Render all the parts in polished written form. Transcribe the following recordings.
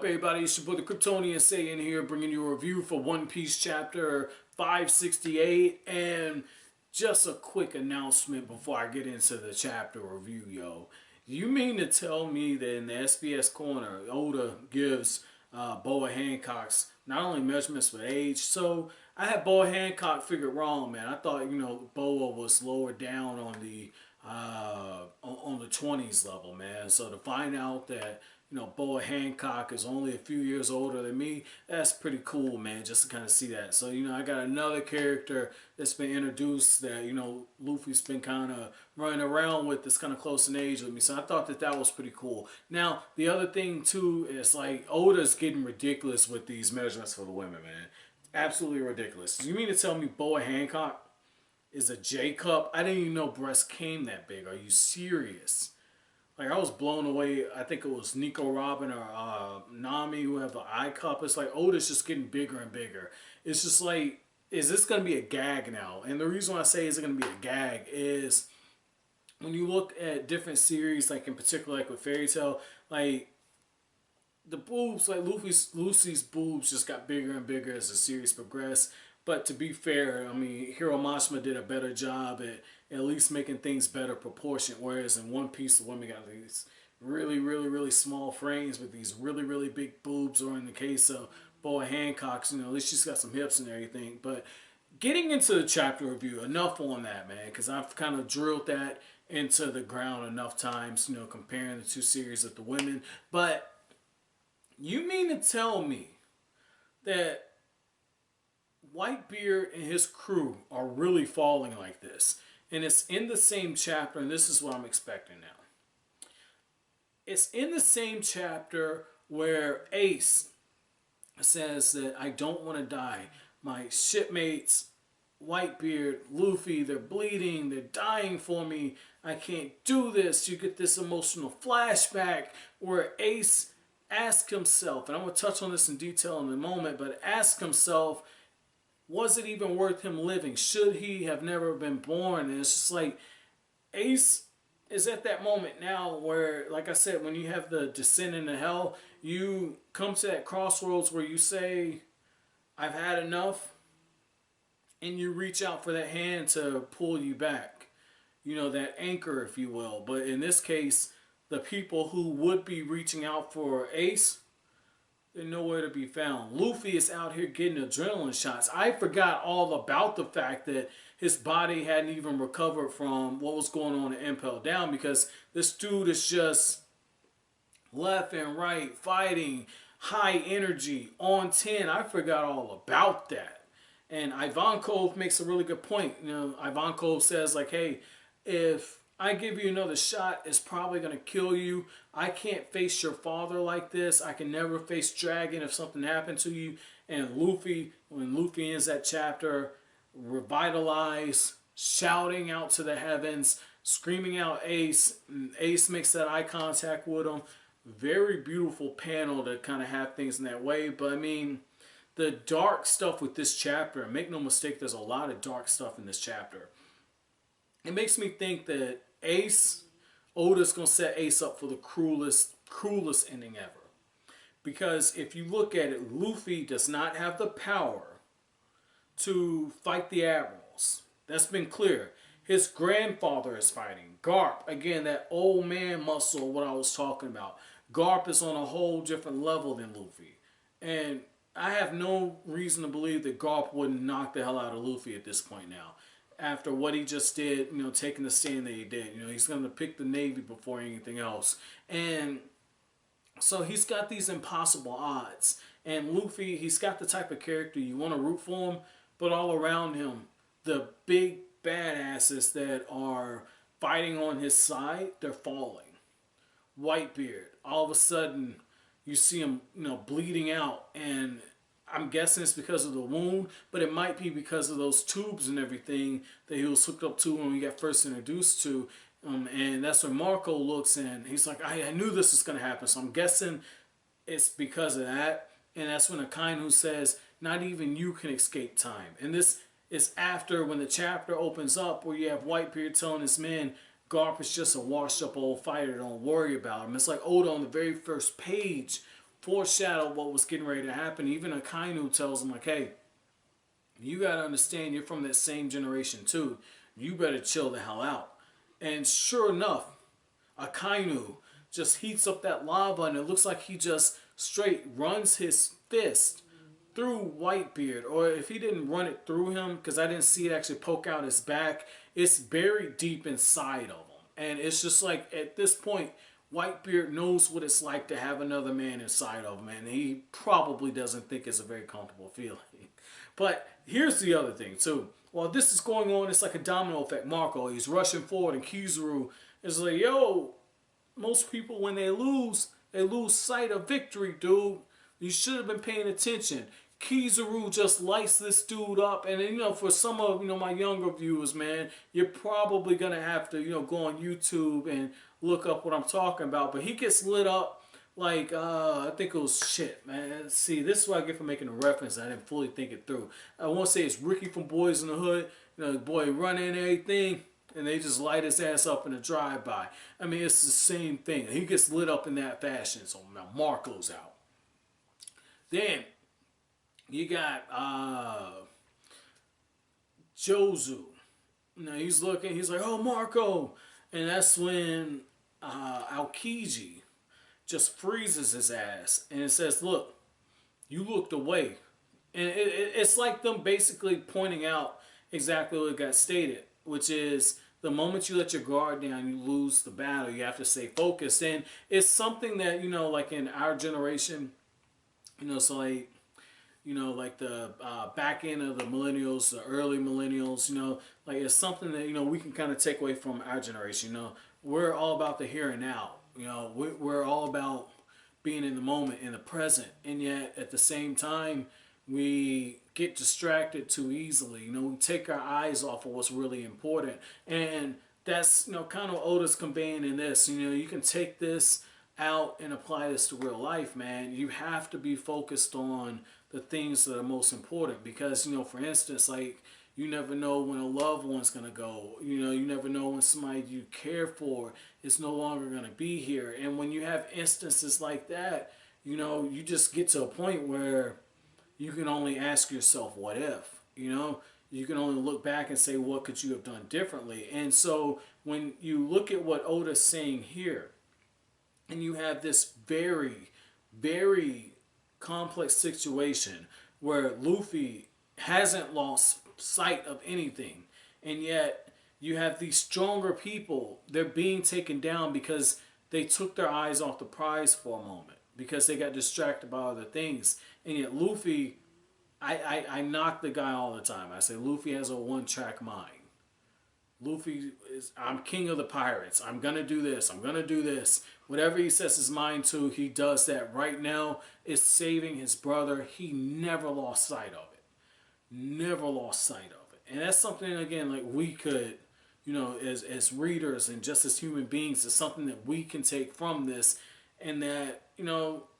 up, everybody? It's your boy the Kryptonian saying here, bringing you a review for One Piece chapter 568. And just a quick announcement before I get into the chapter review, yo. You mean to tell me that in the SBS corner, Oda gives Boa Hancock's not only measurements but age? So I had Boa Hancock figured wrong, man. I thought, Boa was lower down on the 20s level, man. So to find out that Boa Hancock is only a few years older than me, that's pretty cool, man, just to kind of see that. So, I got another character that's been introduced that, Luffy's been kind of running around with that's kind of close in age with me. So I thought that that was pretty cool. Now, the other thing, too, is like Oda's getting ridiculous with these measurements for the women, man. Absolutely ridiculous. You mean to tell me Boa Hancock is a J cup? I didn't even know breasts came that big. Are you serious? Like, I was blown away. I think it was Nico Robin or Nami who have the I cup. It's like Oda's just getting bigger and bigger. It's just like, is this going to be a gag now? And the reason why I say is it going to be a gag is when you look at different series, like in particular, like with Fairy Tail, like the boobs, like Lucy's boobs just got bigger and bigger as the series progressed. But to be fair, I mean, Hiro Mashima did a better job at least making things better proportioned. Whereas in One Piece, the women got these really small frames with these really big boobs. Or in the case of Boa Hancock's, at least she's got some hips and everything. But getting into the chapter review, enough on that, man, because I've kind of drilled that into the ground enough times, comparing the two series of the women. But you mean to tell me that Whitebeard and his crew are really falling like this? And it's in the same chapter, and this is what I'm expecting now. It's in the same chapter where Ace says that I don't want to die. My shipmates, Whitebeard, Luffy, they're bleeding, they're dying for me. I can't do this. You get this emotional flashback where Ace asks himself, and I'm going to touch on this in detail in a moment, but asks himself, was it even worth him living? Should he have never been born? And it's just like Ace is at that moment now where, like I said, when you have the descent into hell, you come to that crossroads where you say, I've had enough, and you reach out for that hand to pull you back. That anchor, if you will. But in this case, the people who would be reaching out for Ace, they're nowhere to be found. Luffy is out here getting adrenaline shots. I forgot all about the fact that his body hadn't even recovered from what was going on in Impel Down, because this dude is just left and right fighting, high energy, on 10. I forgot all about that. And Ivankov makes a really good point. Ivankov says, like, hey, if I give you another shot, it's probably going to kill you. I can't face your father like this. I can never face Dragon if something happened to you. And Luffy, when Luffy ends that chapter, revitalized, shouting out to the heavens, screaming out Ace. And Ace makes that eye contact with him. Very beautiful panel to kind of have things in that way. But I mean, the dark stuff with this chapter, make no mistake, there's a lot of dark stuff in this chapter. It makes me think that Oda's going to set Ace up for the cruelest ending ever. Because if you look at it, Luffy does not have the power to fight the admirals. That's been clear. His grandfather is fighting. Garp, again, that old man muscle, what I was talking about. Garp is on a whole different level than Luffy. And I have no reason to believe that Garp wouldn't knock the hell out of Luffy at this point now. After what he just did, taking the stand that he did. He's going to pick the Navy before anything else. And so he's got these impossible odds. And Luffy, he's got the type of character you want to root for him, but all around him, the big badasses that are fighting on his side, they're falling. Whitebeard, all of a sudden, you see him, bleeding out, and I'm guessing it's because of the wound, but it might be because of those tubes and everything that he was hooked up to when we got first introduced to. And that's when Marco looks in. He's like, I knew this was going to happen. So I'm guessing it's because of that. And that's when Akainu says, not even you can escape time. And this is after when the chapter opens up where you have Whitebeard telling his men, Garp is just a washed up old fighter, don't worry about him. It's like Oda on the very first page foreshadowed what was getting ready to happen. Even Akainu tells him like, hey, you gotta understand you're from that same generation too. You better chill the hell out. And sure enough, Akainu just heats up that lava and it looks like he just straight runs his fist through Whitebeard. Or if he didn't run it through him, because I didn't see it actually poke out his back, it's buried deep inside of him. And it's just like at this point, Whitebeard knows what it's like to have another man inside of him, and he probably doesn't think it's a very comfortable feeling. But here's the other thing too. While this is going on, it's like a domino effect. Marco, he's rushing forward, and Kizaru is like, yo, most people when they lose sight of victory, dude. You should have been paying attention. Kizaru just lights this dude up, and you know, for some of my younger viewers, man, you're probably gonna have to go on YouTube and look up what I'm talking about. But he gets lit up like I think it was shit, man. See, this is what I get for making a reference. I didn't fully think it through. I won't say it's Ricky from Boys in the Hood. The boy running and everything, and they just light his ass up in a drive-by. I mean, it's the same thing. He gets lit up in that fashion. So now Marco's out. Then you got Jozu. Now he's looking. He's like, "Oh, Marco," and that's when Aokiji just freezes his ass and it says, "Look, you looked away," and it's like them basically pointing out exactly what got stated, which is the moment you let your guard down, you lose the battle. You have to stay focused, and it's something that like in our generation, so like the back end of the millennials, the early millennials, like it's something that we can kind of take away from our generation. We're all about the here and now. We're all about being in the moment, in the present, and yet at the same time we get distracted too easily. We take our eyes off of what's really important, and that's kind of what Oda's conveying in this. You can take this out and apply this to real life, man. You have to be focused on the things that are most important, because for instance, like, you never know when a loved one's gonna go. You never know when somebody you care for is no longer gonna be here. And when you have instances like that, you just get to a point where you can only ask yourself, what if? You can only look back and say, what could you have done differently? And so when you look at what Oda's saying here, and you have this very, very complex situation where Luffy hasn't lost sight of anything, and yet you have these stronger people, they're being taken down because they took their eyes off the prize for a moment, because they got distracted by other things. And yet Luffy, I knock the guy all the time. I say Luffy has a one-track mind. Luffy is, I'm king of the pirates. I'm going to do this. I'm going to do this. Whatever he sets his mind to, he does that. Right now, it's saving his brother. He never lost sight of it. Never lost sight of it. And that's something, again, like we could, as readers and just as human beings, it's something that we can take from this. And that,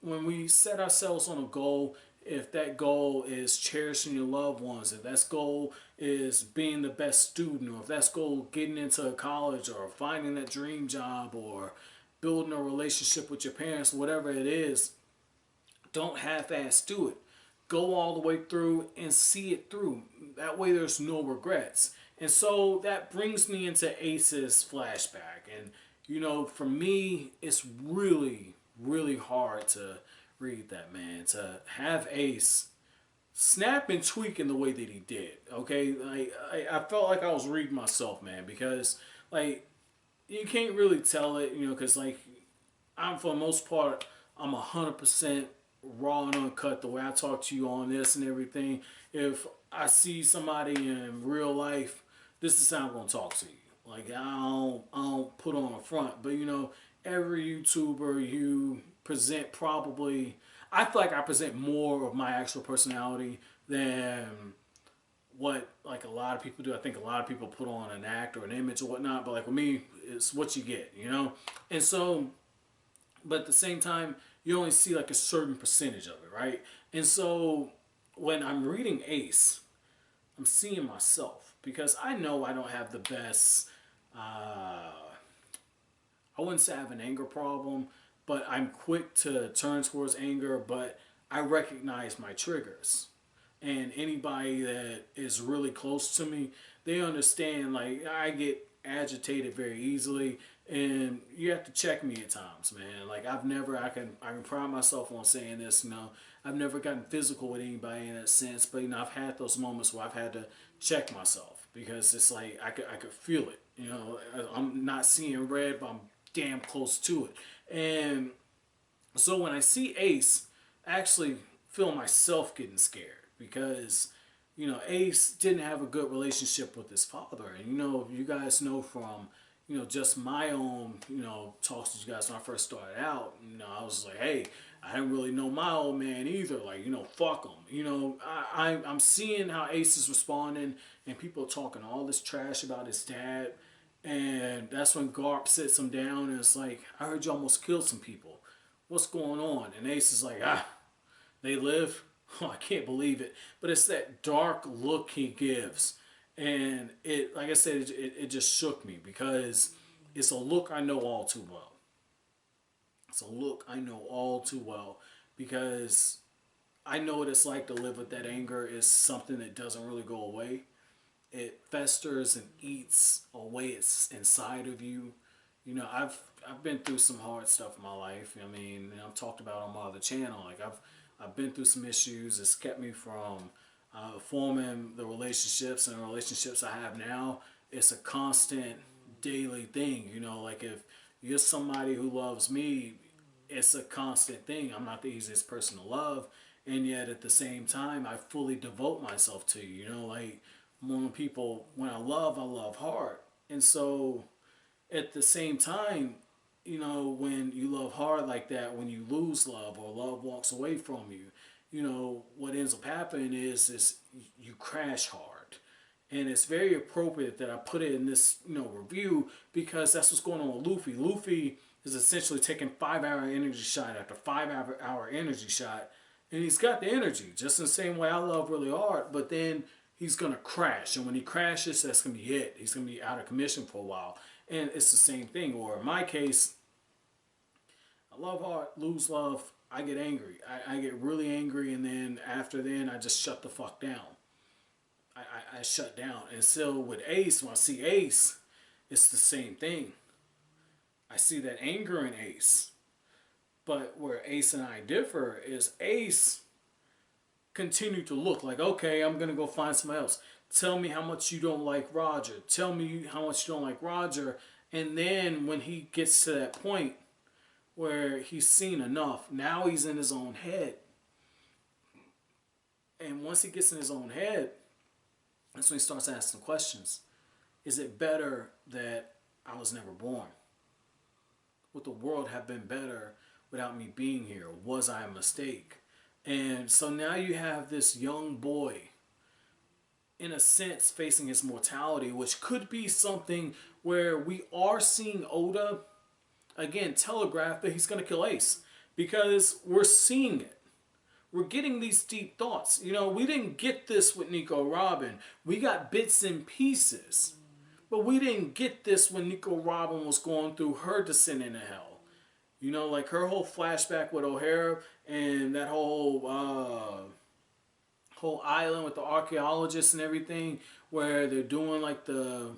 when we set ourselves on a goal, if that goal is cherishing your loved ones, if that goal is being the best student, or if that goal getting into college, or finding that dream job, or building a relationship with your parents, whatever it is, don't half-ass do it. Go all the way through and see it through. That way there's no regrets. And so that brings me into Ace's flashback. And, for me, it's really, really hard to read that, man. To have Ace snap and tweak in the way that he did. Okay, like I felt like I was reading myself, man, because like you can't really tell it, because like I'm, for the most part, I'm 100% raw and uncut the way I talk to you on this and everything. If I see somebody in real life, this is how I'm gonna talk to you. Like I don't put on a front, but every YouTuber you present, probably, I feel like I present more of my actual personality than what like a lot of people do. I think a lot of people put on an act or an image or whatnot, but like with me, it's what you get, And so, but at the same time, you only see like a certain percentage of it, right? And so when I'm reading Ace, I'm seeing myself, because I know I don't have the best, I wouldn't say I have an anger problem, but I'm quick to turn towards anger, but I recognize my triggers. And anybody that is really close to me, they understand, like, I get agitated very easily, and you have to check me at times, man. Like, I can pride myself on saying this, I've never gotten physical with anybody in that sense, but I've had those moments where I've had to check myself because it's like I could feel it. I'm not seeing red, but I'm damn close to it. And so when I see Ace, I actually feel myself getting scared because Ace didn't have a good relationship with his father. And you guys know from just my own talks with you guys when I first started out, I was like, hey, I didn't really know my old man either. Like, fuck him. I'm seeing how Ace is responding, and people are talking all this trash about his dad. And that's when Garp sits him down and it's like, I heard you almost killed some people. What's going on? And Ace is like, they live? Oh, I can't believe it. But it's that dark look he gives. And it, like I said, it just shook me because it's a look I know all too well. It's a look I know all too well because I know what it's like to live with that anger. Is something that doesn't really go away. It festers and eats away inside of you. I've been through some hard stuff in my life. I mean, I've talked about on my other channel. Like I've been through some issues. It's kept me from forming the relationships and the relationships I have now. It's a constant daily thing. Like if you're somebody who loves me, it's a constant thing. I'm not the easiest person to love, and yet at the same time, I fully devote myself to you. Like when I love hard, and so at the same time, when you love hard like that, when you lose love or love walks away from you, what ends up happening is you crash hard. And it's very appropriate that I put it in this, review because that's what's going on with Luffy. Luffy is essentially taking 5-hour energy shot after 5-hour energy shot, and he's got the energy, just in the same way I love really hard, but then he's going to crash. And when he crashes, that's going to be it. He's going to be out of commission for a while. And it's the same thing. Or in my case, I love hard, lose love, I get angry. I get really angry, and then after then, I just shut the fuck down. I shut down. And so with Ace, when I see Ace, it's the same thing. I see that anger in Ace. But where Ace and I differ is Ace continued to look like, okay, I'm going to go find somebody else. Tell me how much you don't like Roger. Tell me how much you don't like Roger. And then when he gets to that point where he's seen enough, now he's in his own head. And once he gets in his own head, that's when he starts asking questions. Is it better that I was never born? Would the world have been better without me being here? Was I a mistake? And so now you have this young boy, in a sense, facing his mortality, which could be something where we are seeing Oda, again, telegraph that he's going to kill Ace. Because we're seeing it. We're getting these deep thoughts. We didn't get this with Nico Robin. We got bits and pieces. But we didn't get this when Nico Robin was going through her descent into hell. Like her whole flashback with O'Hara and that whole island with the archaeologists and everything, where they're doing like the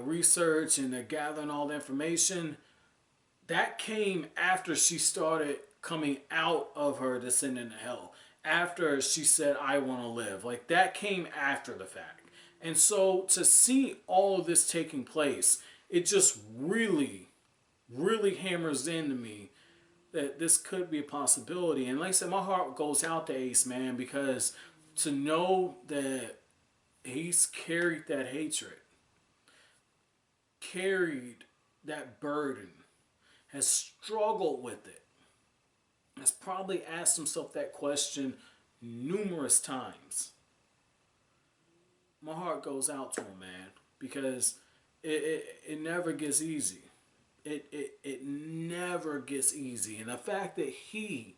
research and they're gathering all the information. That came after she started coming out of her descent into hell. After she said, I want to live. Like that came after the fact. And so to see all of this taking place, it just really, really hammers into me that this could be a possibility. And like I said, my heart goes out to Ace, man, because to know that he's carried that hatred, carried that burden, has struggled with it, has probably asked himself that question numerous times. My heart goes out to him, man, because it never gets easy. It never gets easy. And the fact that he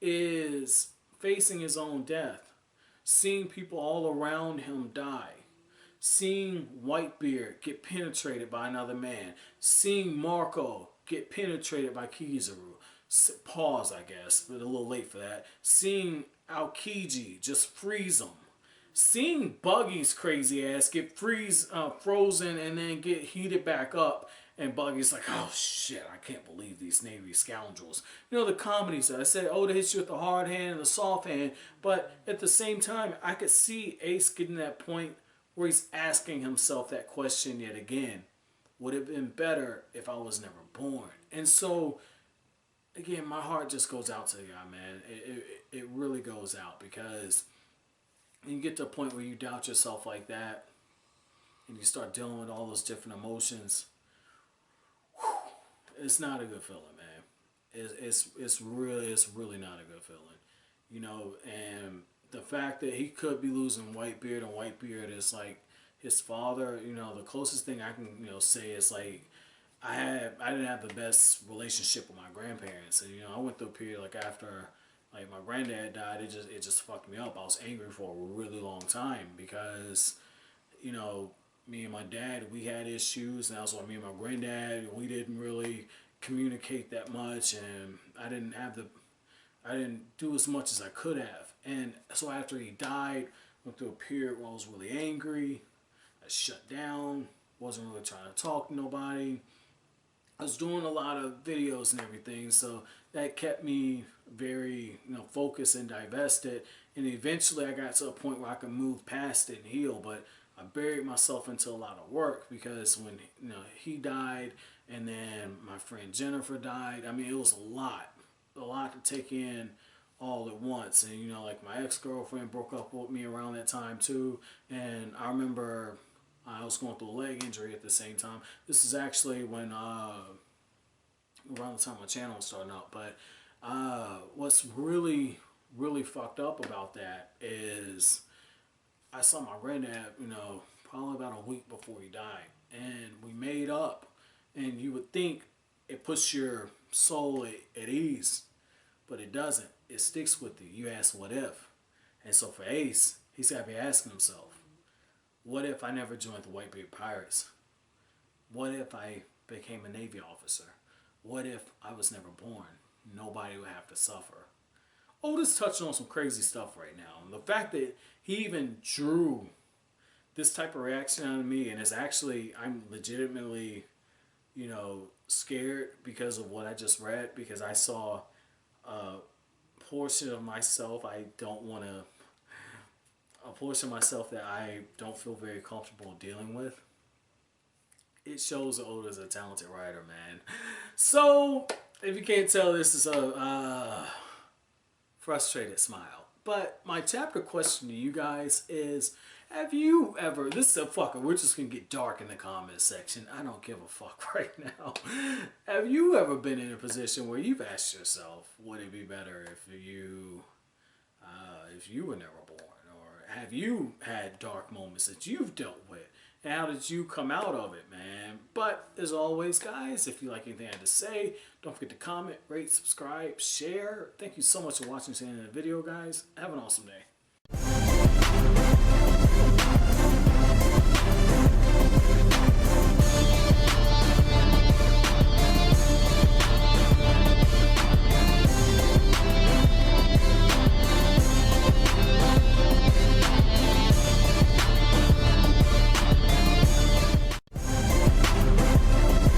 is facing his own death, seeing people all around him die, seeing Whitebeard get penetrated by another man, seeing Marco get penetrated by Kizaru, pause, I guess, but a little late for that. Seeing Aokiji just freeze him. Seeing Buggy's crazy ass get frozen and then get heated back up, and Buggy's like, oh shit, I can't believe these Navy scoundrels. You know, the comedies that I said, oh, they hit you with the hard hand and the soft hand, but at the same time, I could see Ace getting that point where he's asking himself that question yet again. Would it have been better if I was never born? And so, again, my heart just goes out to the guy, man. It really goes out, because you get to a point where you doubt yourself like that, and you start dealing with all those different emotions. It's not a good feeling, man. It's really not a good feeling, you know. And the fact that he could be losing Whitebeard, and Whitebeard is like his father. You know, the closest thing I can say is like I didn't have the best relationship with my grandparents, and you know, I went through a period like after like my granddad died, it just fucked me up. I was angry for a really long time because, you know, me and my dad, we had issues, and also me and my granddad, we didn't really communicate that much, and I didn't do as much as I could have. And so after he died, went through a period where I was really angry. I shut down, wasn't really trying to talk to nobody. I was doing a lot of videos and everything, so that kept me very, focused and divested. And eventually I got to a point where I could move past it and heal, but I buried myself into a lot of work, because when he died, and then my friend Jennifer died, I mean, it was a lot to take in all at once. And like my ex-girlfriend broke up with me around that time too, and I remember I was going through a leg injury at the same time. This is actually when around the time my channel was starting out. But what's really fucked up about that is I saw my granddad, probably about a week before he died, and we made up. And you would think it puts your soul at ease, but it doesn't. It sticks with you. You ask, what if? And so for Ace, he's got to be asking himself, what if I never joined the Whitebeard Pirates? What if I became a Navy officer? What if I was never born? Nobody would have to suffer. Oda's touching on some crazy stuff right now. And the fact that he even drew this type of reaction out of me, and it's actually, I'm legitimately, scared because of what I just read, because I saw a portion of myself a portion of myself that I don't feel very comfortable dealing with. It shows that Oda's a talented writer, man. So, if you can't tell, this is a frustrated smile. But my chapter question to you guys is, have you ever, this is a fucker, we're just going to get dark in the comments section. I don't give a fuck right now. Have you ever been in a position where you've asked yourself, would it be better if you were never born? Or have you had dark moments that you've dealt with? And how did you come out of it, man? But as always, guys, if you like anything I had to say, don't forget to comment, rate, subscribe, share. Thank you so much for watching this end of the video, guys. Have an awesome day.